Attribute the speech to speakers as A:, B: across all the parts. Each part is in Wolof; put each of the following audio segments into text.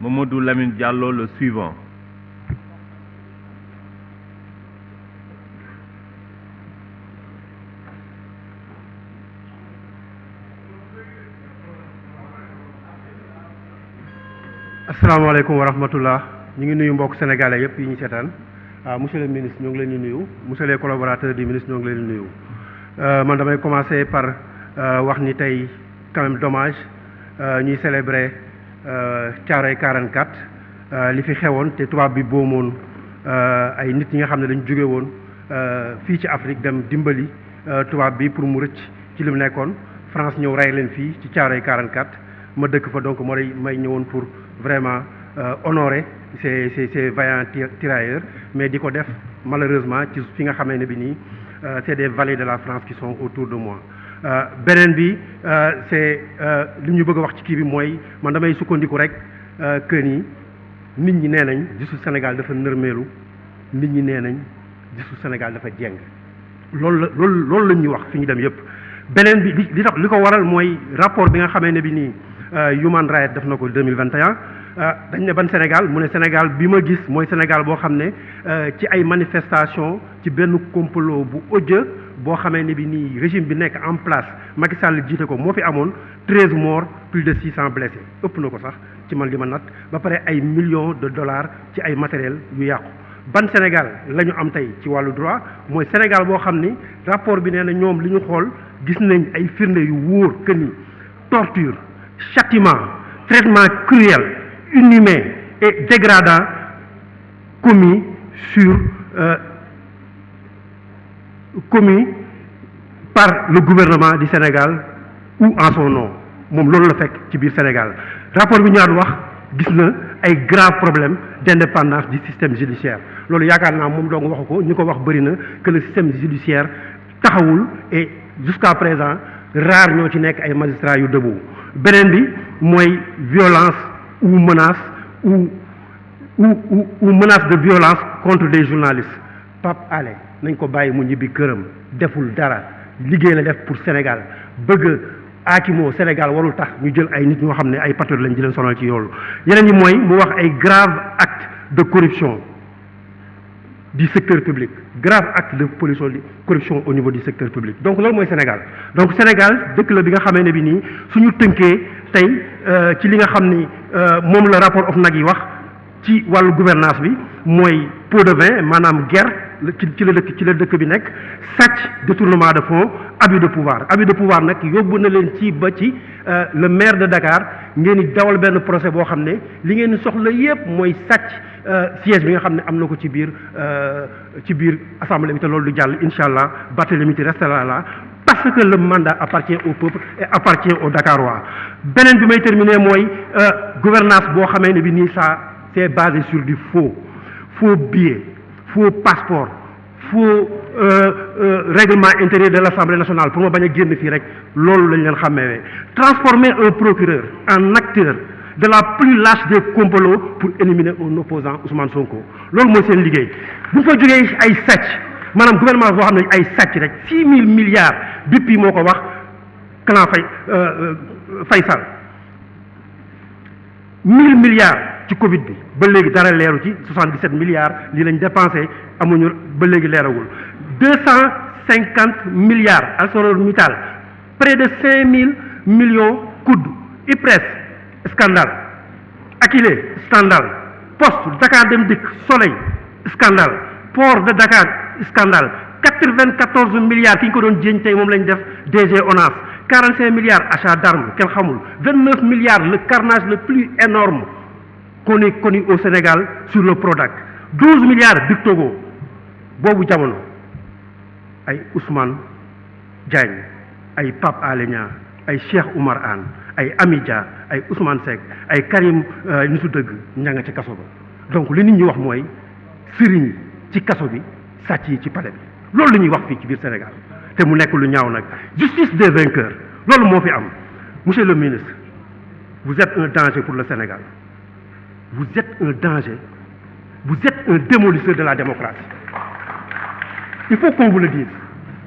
A: Mamadou Lamine Diallo, le suivant.
B: asalaamaaleykum wa rahmatullah ñu ngi nuyu mbokk sénégalais yëpp yi ñu seetaan monsieur le ministre ñoo ngi leen di nuyu monsieur les collaborateurs du ministre ñoo ngi leen di nuyu man damay commencer par wax ni tey quand même dommage ñuy célébrer Thiaroye 44 li fi xewoon te tubaab bi boomoon ay nit ñi nga xam ne dañu jóge woon fii ci Afrique dem dimbali tubaab bi pour mu rëcc ci li mu nekkoon France ñëw rey leen fii ci Thiaroye 44 ma dëkk fa donc may ñëwoon pour vraiment honorer ces vaillants tirailleurs mais di ko def malheureusement ci fi nga xamee ne bi nii c'est des vallées de la France qui sont autour de moi beneen bi c'est li ñu bëgg a wax ci kii bi mooy man damay sukkandiku rek que ni nit ñi nee nañ gisu Sénégal dafa nërmeelu nit ñi nee nañ gisu Sénégal dafa jeng loolu la ñuy wax fi ñu dem yëpp beneen bi li tax li ko waral mooy rapport bi nga xamee ne bi nii Human Rights def na ko 2021 dañ ne ban Sénégal mu ne Sénégal bi ma gis mooy Sénégal boo xam ne ci ay manifestation ci benn complot bu odieux boo xamee ne bi nii régime bi nekk en place Macky Sall jiite ko moo fi amoon 13 morts plus de 600 blessés ëpp na ko sax ci man li ma nat ba pare ay millions de dollars ci ay matériel yu yàqu ban Sénégal la ñu am tey ci wàllu droit mooy Sénégal boo xam ni rapport bi nee na ñoom li ñu xool gis nañ ay firnde yu wóor que ni torture châtiment traitement cruel inhumain et dégradant commis par le gouvernement du Sénégal ou en son nom moom loolu la fekk ci biir Sénégal rapport bi ñaar wax gis na ay graves problèmes d'indépendance du système judiciaire loolu yaakaar naa moom dong waxu ko ñi ko wax bëri na que le système judiciaire taxawul et jusqu'à présent rare ñoo ci nekk ay magistrats yu debout beneen bi mooy violence ou menace ou menace de violence contre des journalistes Pape Alé nañ ko bàyyi mu ñibbi këram deful dara liggéey la def pour Sénégal bëgg aakimoo Sénégal warul tax ñu jël ay nit ñoo xam ne ay patriotes lañ di leen sonal ci yoolu yeneen yi mooy mu wax ay graves actes de corruption du secteur public grave acte de corruption au niveau du secteur public donc loolu mooy Sénégal donc Sénégal dëkk la bi nga xamee ne bi nii suñu tënkee tey ci li nga xam ni moom la rapport OFNAC yi wax ci wàllu gouvernance bi mooy pot de vin maanaam guerre ci la dëkk bi nekk sàcc détournement de fonds abus de pouvoir nag yóbbu na leen ci ba ci le maire de Dakar ngeen di dawal benn procès boo xam ne li ngeen di soxla yépp mooy sàcc siège bi nga xam ne am na ko ci biir assemblée bi te loolu du jàll incha allah Barthélémy restera là parce que le mandat appartient au peuple et appartient aux Dakarois beneen bi may terminer mooy gouvernance boo xamee ne bi nii ça c'est basé sur du faux billets faux passeport faux règlement intérieur de l'Assemblée nationale pour ma bañ a génn fii rek loolu lañ leen xàmmee transformer un procureur en acteur de la plus lâche des complots pour éliminer un opposant Ousmane Sonko loolu mooy seen liggéey bu fa jógee ay sàcc maanaam gouvernement boo xam ne ay sàcc rek 6 000 milliards depuis moo ko wax clan Faysal 1000 milliards ci Covid bi ba léegi dara leeru ci 77 milliards lii lañ dépensé amuñu ba léegi leeragul 250 milliards ArcelorMittal près de 5000 millions COUD IPRES scandale Akilee scandale Poste Dakar Dem Dikk Soleil scandale Port de Dakar scandale 94 milliards ki ñu ko doon jéñ tey moom lañ def DG ONAS 45 milliards achat d'armes kenn xamul 29 milliards le carnage le plus énorme qu'on ait connu au Sénégal sur le Prodac 12 milliards Big Togo boobu jamono ay Ousmane Diagne ay Pape Alé Niang ay Cheikh Oumar Anne ay Amy Dia ay Ousmane Seck ay Karim nitu dëgg ña nga ci kaso ba donc li nit ñi wax mooy sëriñ yi ci kaso bi sàcc yi ci palais bi loolu la ñuy wax fii ci biir Sénégal te mu nekk lu ñaaw nag justice des vainqueurs loolu moo fi am monsieur le ministre vous êtes un danger pour le Sénégal vous êtes un danger vous êtes un démolisseur de la démocratie il faut qu'on vous le dise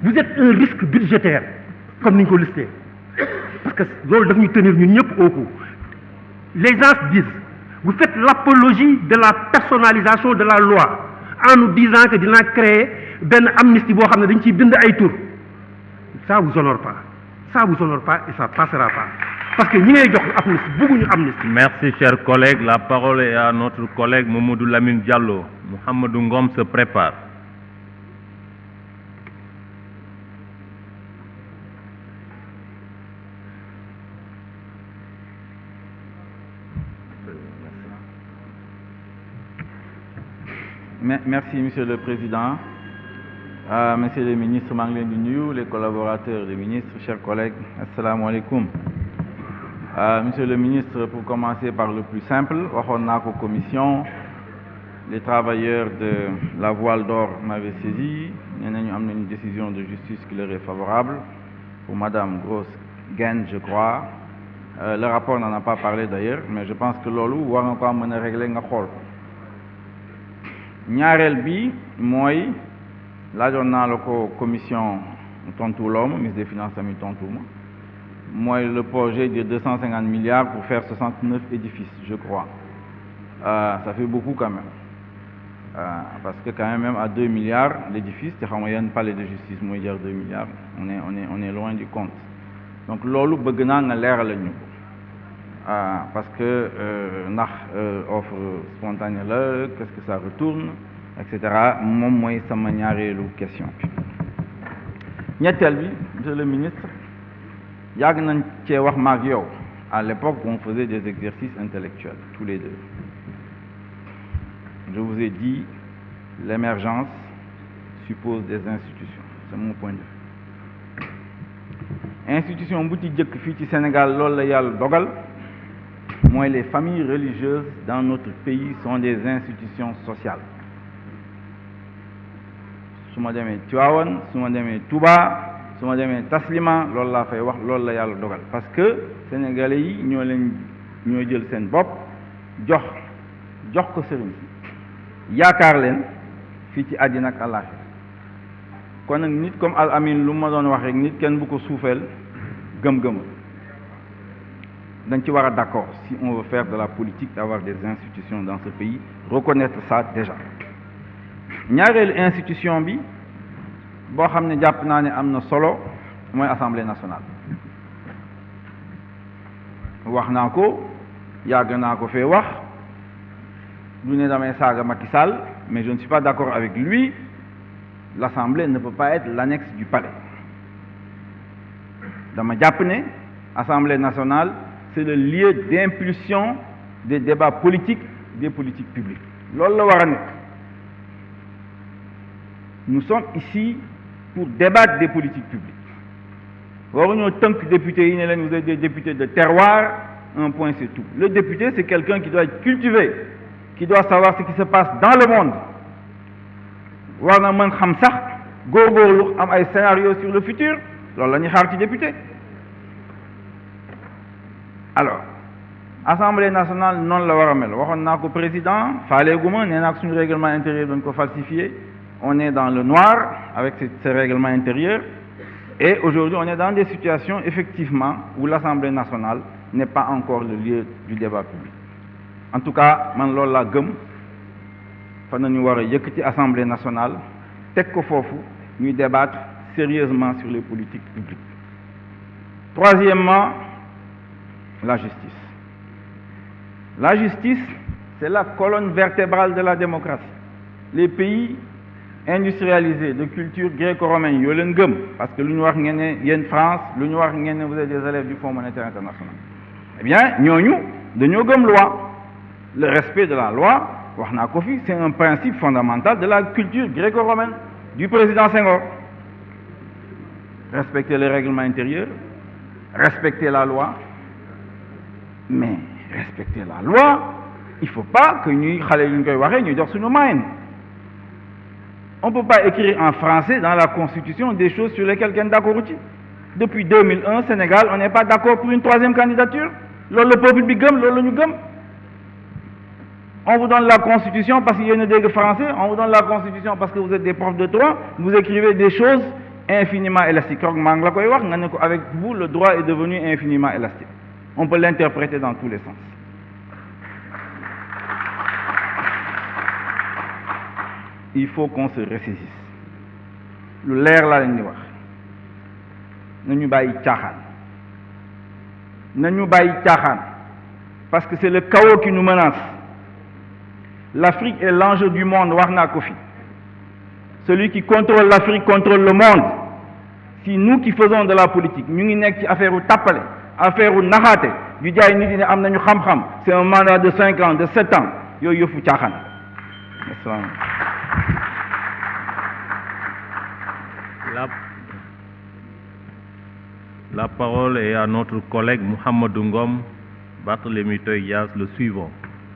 B: vous êtes un risque budgétaire comme ni ñu ko listé parce que loolu daf ñu tenir ñun ñëpp au cou les gens disent Vous faites l'apologie de la personnalisation de la loi en nous disant que dina créer benn amnistie boo xam ne dañ ciy bind ay tur. Ça vous honore pas. Ça vous honore pas et ça passera pas. Parce que ñi ngay jox amnistie bëgguñu amnistie.
A: Merci, chers collègues. La parole est à notre collègue Mamadou Lamine Diallo. Mohamedou Ngom se prépare.
C: Merci, Monsieur le Président. Messieurs les ministres, les collaborateurs des ministres, chers collègues, assalamu alaikum. Monsieur le ministre, pour commencer par le plus simple, on a une commission, les travailleurs de la Voile d'Or m'avaient saisi, il y a une décision de justice qui leur est favorable, pour Madame Gross-Gaine, je crois. Le rapport n'en a pas parlé d'ailleurs, mais je pense que l'OLU va encore mener régler un rôle. ñaareel bi mooy laajoon naa la ko commission tontu l'homme ministre des finances tamit tontu ma mooy le projet de 250 milliards pour faire 69 édifices je crois ça fait beaucoup quand même parce que quand même à 2 milliards l'édifice te xam nga yan palais de justice mooy jar 2 milliards on est loin du compte donc loolu bëgg naa nga leeral ñu ko parce que offre spontanée là, qu'est-ce que ça retourne, etc. Moom mooy sama ñaareelu question ñetteel bi monsieur le ministre yàgg nañ cee wax maag yow à l'époque où on faisait des exercices intellectuels tous les deux je vous ai dit l'émergence suppose des institutions c'est mon point de vue institution bu ci jëkk fii ci Sénégal loolu la yàlla dogal moi, les familles religieuses dans notre pays sont des institutions sociales. su ma demee Tivaouane su ma demee Touba su ma demee Taslima loolu laa fay wax loolu la yàlla dogal parce que sénégalais yi ñoo jël seen bopp jox ko sëriñ si yaakaar leen fii ci àddina ak àllaaxira kon nag nit comme Al Amin lu ma doon wax rek nit kenn bu ko suufeel gëm-gëm dañ ci war a d'accord si on veut faire de la politique d'avoir des institutions dans ce pays reconnaître ça déjà ñaareelu institution bi boo xam ne jàpp naa ne am na solo mooy Assemblée nationale wax naa ko yàgg naa ko fee wax du ne damay saaga Macky Sall mais je ne suis pas d'accord avec lui l'Assemblée ne peut pas être l'annexe du palais dama jàpp ne Assemblée nationale c'est le lieu d'impulsion des débats politiques, des politiques publiques. Nous sommes ici pour débattre des politiques publiques. En tant que député, vous êtes des députés de terroir, un point c'est tout. Le député, c'est quelqu'un qui doit être cultivé, qui doit savoir ce qui se passe dans le monde. Vous avez un scénario sur le futur, alors là, on député. Alors, Assemblée nationale non la war a mel waxoon naa ko président faaleeguma nee naa ko suñu règlement intérieur dañ ko falsifié on est dans le noir avec ce règlement intérieur et aujourd'hui on est dans des situations effectivement où l'Assemblée nationale n'est pas encore le lieu du débat public en tout cas man loolu laa gëm fa nañu war a yëkkati Assemblée nationale teg ko foofu ñuy débattre sérieusement sur les politiques publiques. Troisièmement, la justice. La justice, c'est la colonne vertébrale de la démocratie. Les pays industrialisés de culture gréco-romaine, parce que l'Union européenne, France, l'Union européenne, vous êtes des élèves du Fonds monétaire international. Eh bien, nous avons loi. Le respect de la loi, c'est un principe fondamental de la culture gréco-romaine du président Senghor. Respecter les règlements intérieurs, respecter la loi, mais respecter la loi, il ne faut pas que nous on ne peut pas écrire en français dans la Constitution des choses sur lesquelles quelqu'un est d'accord. Depuis 2001, Sénégal, on n'est pas d'accord pour une troisième candidature. Le peuple bigam, on vous donne la Constitution parce qu'il y a une dégue français, on vous donne la Constitution parce que vous êtes des profs de droit, vous écrivez des choses infiniment élastiques. Avec vous, le droit est devenu infiniment élastique. On peut l'interpréter dans tous les sens. il faut qu'on se ressaisisse lu leer laa leen di wax nañu bàyyi caaxaan nañu bàyyi caaxaan parce que c'est le chaos qui nous menace. L'Afrique est l'enjeu du monde, wax naa ko fi. Celui qui contrôle l'Afrique contrôle le monde. Si nous qui faisons de la politique ñu ngi nekk ci affaire u tàppale affaire u naxaate yu jaay nit ñi ne am nañu xam-xam c'est un mandat de 5 ans de 7 ans yooyu yëfu caaxaan.
A: La parole est à notre collègue Mouhamadou Ngom, Barthélémy Toye Dias, le suivant.